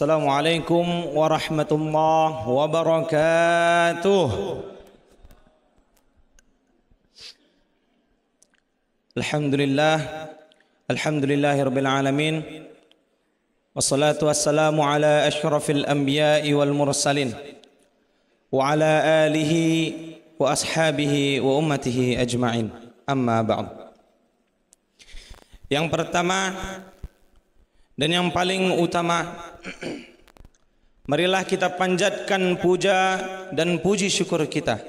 Assalamualaikum warahmatullahi wabarakatuh. Alhamdulillahirabbil alamin. Wassalatu wassalamu ala asyrafil anbiya'i wal mursalin wa ala alihi wa ashabihi wa ummatihi ajma'in. Amma ba'd. Yang pertama dan yang paling utama, marilah kita panjatkan puja dan puji syukur kita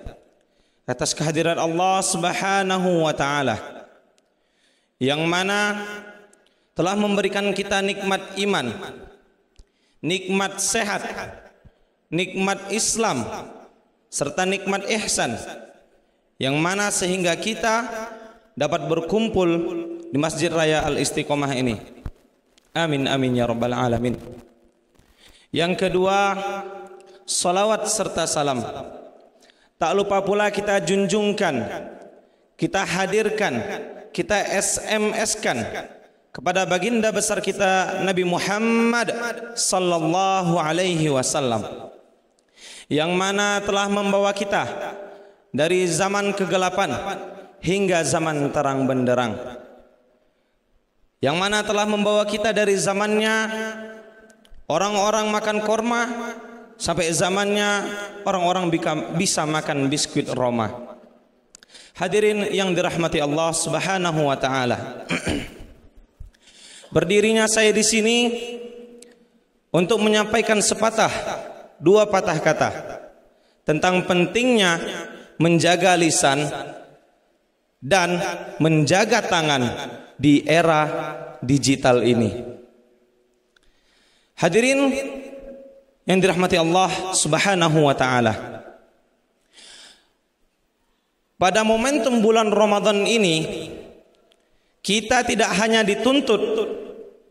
atas kehadiran Allah Subhanahu wa taala yang mana telah memberikan kita nikmat iman, nikmat sehat, nikmat Islam serta nikmat ihsan, yang mana sehingga kita dapat berkumpul di Masjid Raya Al-Istiqomah ini. Amin amin ya rabbal alamin. Yang kedua, salawat serta salam tak lupa pula kita junjungkan, kita hadirkan, kita SMS-kan kepada baginda besar kita Nabi Muhammad sallallahu alaihi wasallam, yang mana telah membawa kita dari zaman kegelapan hingga zaman terang benderang, yang mana telah membawa kita dari zamannya orang-orang makan korma sampai zamannya orang-orang bisa makan biskuit Roma. Hadirin yang dirahmati Allah Subhanahu wa taala. Berdirinya saya di sini untuk menyampaikan dua patah kata tentang pentingnya menjaga lisan dan menjaga tangan di era digital ini. Hadirin yang dirahmati Allah Subhanahu wa taala, pada momentum bulan Ramadan ini kita tidak hanya dituntut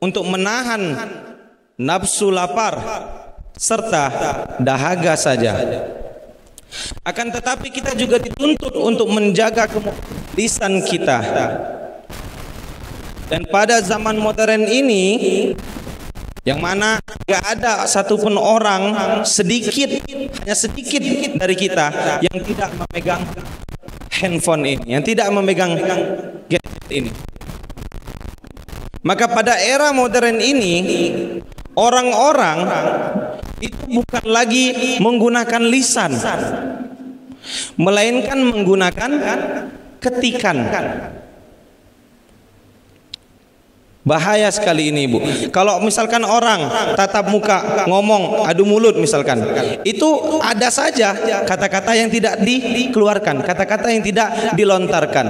untuk menahan nafsu lapar serta dahaga saja, akan tetapi kita juga dituntut untuk menjaga lisan kita. Dan pada zaman modern ini, yang mana gak ada satupun orang, hanya sedikit dari kita yang tidak memegang handphone ini, yang tidak memegang gadget ini. Maka pada era modern ini, orang-orang itu bukan lagi menggunakan lisan, melainkan menggunakan ketikan. Bahaya sekali ini, Bu. Kalau misalkan orang tatap muka ngomong adu mulut misalkan, itu ada saja kata-kata yang tidak dikeluarkan, kata-kata yang tidak dilontarkan.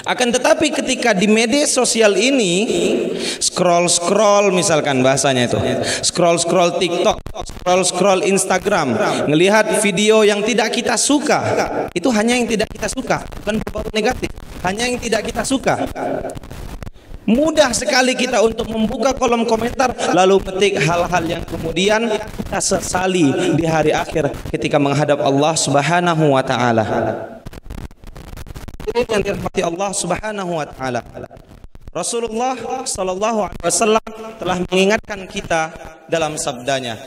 Akan tetapi ketika di media sosial ini scroll misalkan bahasanya itu, scroll TikTok, scroll Instagram, ngelihat video yang tidak kita suka, itu hanya yang tidak kita suka, bukan berbau negatif, hanya yang tidak kita suka. Mudah sekali kita untuk membuka kolom komentar lalu ketik hal-hal yang kemudian kita sesali di hari akhir ketika menghadap Allah Subhanahu wa taala. Yang dirahmati Allah Subhanahu wa taala, Rasulullah sallallahu alaihi wasallam telah mengingatkan kita dalam sabdanya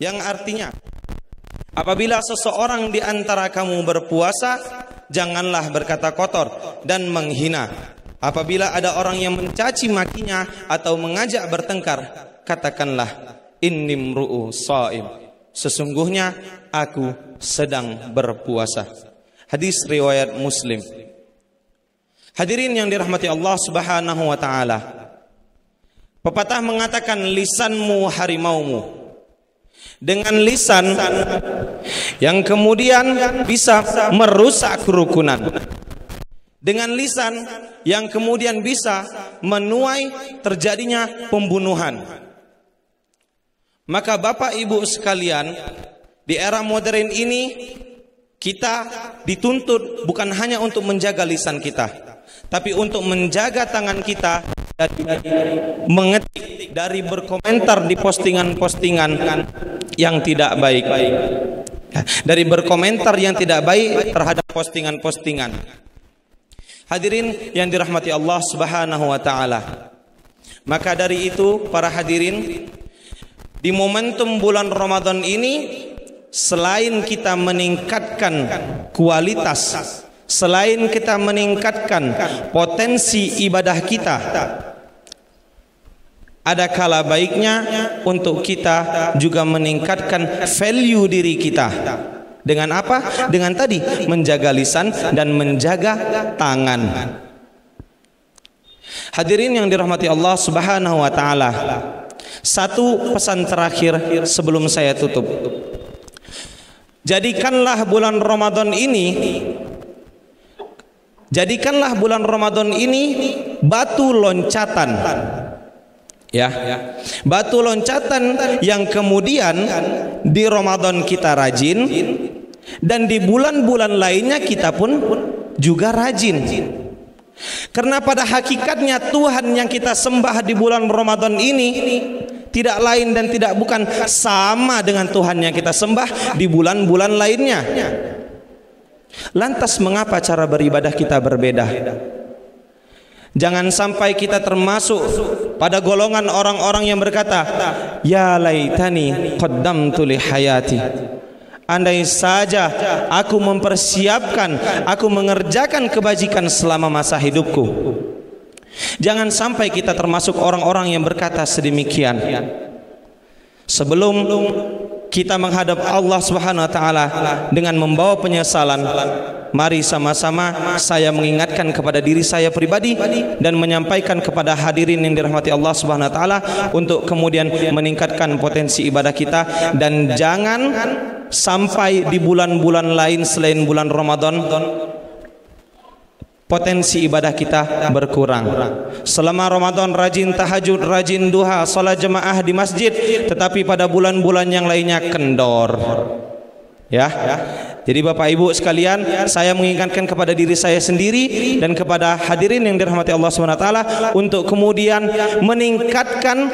yang artinya, apabila seseorang di antara kamu berpuasa, janganlah berkata kotor dan menghina. Apabila ada orang yang mencaci makinya atau mengajak bertengkar, katakanlah inni mru'u shaim, sesungguhnya aku sedang berpuasa. Hadis riwayat Muslim. Hadirin yang dirahmati Allah Subhanahu wa taala, pepatah mengatakan lisanmu harimaumu. Dengan lisan yang kemudian bisa merusak kerukunan, dengan lisan yang kemudian bisa menuai terjadinya pembunuhan. Maka Bapak Ibu sekalian, di era modern ini kita dituntut bukan hanya untuk menjaga lisan kita, tapi untuk menjaga tangan kita dari mengetik, dari berkomentar di postingan-postingan yang tidak baik, dari berkomentar yang tidak baik terhadap postingan-postingan. Hadirin yang dirahmati Allah Subhanahu wa taala, maka dari itu para hadirin, Di momentum bulan Ramadan ini, selain kita meningkatkan kualitas, selain kita meningkatkan potensi ibadah kita, ada kala baiknya untuk kita juga meningkatkan value diri kita. Dengan apa? Dengan tadi menjaga lisan dan menjaga tangan. Hadirin yang dirahmati Allah Subhanahu wa taala. Satu pesan terakhir sebelum saya tutup. Jadikanlah bulan Ramadan ini batu loncatan. Ya, batu loncatan yang kemudian di Ramadan kita rajin dan di bulan-bulan lainnya kita pun juga rajin. Karena pada hakikatnya Tuhan yang kita sembah di bulan Ramadan ini tidak lain dan tidak bukan sama dengan Tuhan yang kita sembah di bulan-bulan lainnya. Lantas mengapa cara beribadah kita berbeda? Jangan sampai kita termasuk pada golongan orang-orang yang berkata, ya laitani qaddamtu li hayati. Andai saja aku mempersiapkan, aku mengerjakan kebajikan selama masa hidupku. Jangan sampai kita termasuk orang-orang yang berkata sedemikian. Sebelum kita menghadap Allah Subhanahu wa taala dengan membawa penyesalan, mari sama-sama saya mengingatkan kepada diri saya pribadi dan menyampaikan kepada hadirin yang dirahmati Allah Subhanahu wa taala untuk kemudian meningkatkan potensi ibadah kita, dan jangan sampai di bulan-bulan lain selain bulan Ramadan potensi ibadah kita berkurang. Selama Ramadan rajin tahajud, rajin duha, salat jemaah di masjid, tetapi pada bulan-bulan yang lainnya kendor. Ya. Jadi Bapak Ibu sekalian, saya mengingatkan kepada diri saya sendiri dan kepada hadirin yang dirahmati Allah SWT untuk kemudian meningkatkan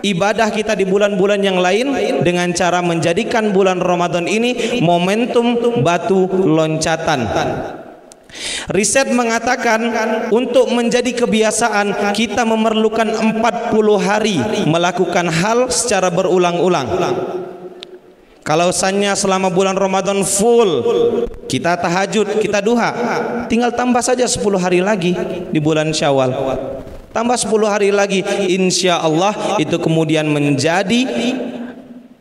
ibadah kita di bulan-bulan yang lain dengan cara menjadikan bulan Ramadan ini momentum batu loncatan. Riset mengatakan untuk menjadi kebiasaan kita memerlukan 40 hari melakukan hal secara berulang-ulang. Kalau misalnya selama bulan Ramadan full kita tahajud, kita duha, tinggal tambah saja 10 hari lagi di bulan Syawal. Tambah 10 hari lagi, insya Allah itu kemudian menjadi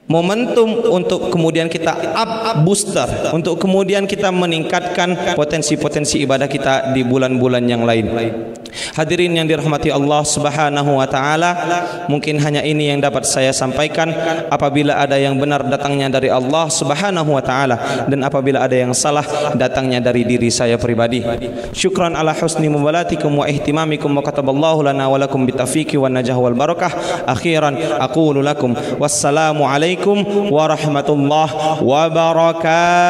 momentum untuk kemudian kita up booster, untuk kemudian kita meningkatkan potensi-potensi ibadah kita di bulan-bulan yang lain. Hadirin yang dirahmati Allah Subhanahu wa taala, mungkin hanya ini yang dapat saya sampaikan. Apabila ada yang benar datangnya dari Allah Subhanahu wa taala, dan apabila ada yang salah datangnya dari diri saya pribadi. Syukran ala husni mubalatikum wa ihtimamikum wa kataballahu lana wa lakum bitaufiqi wan najah wal barakah. Akhiran aqulu lakum wassalamu alaikum warahmatullahi wabarakatuh.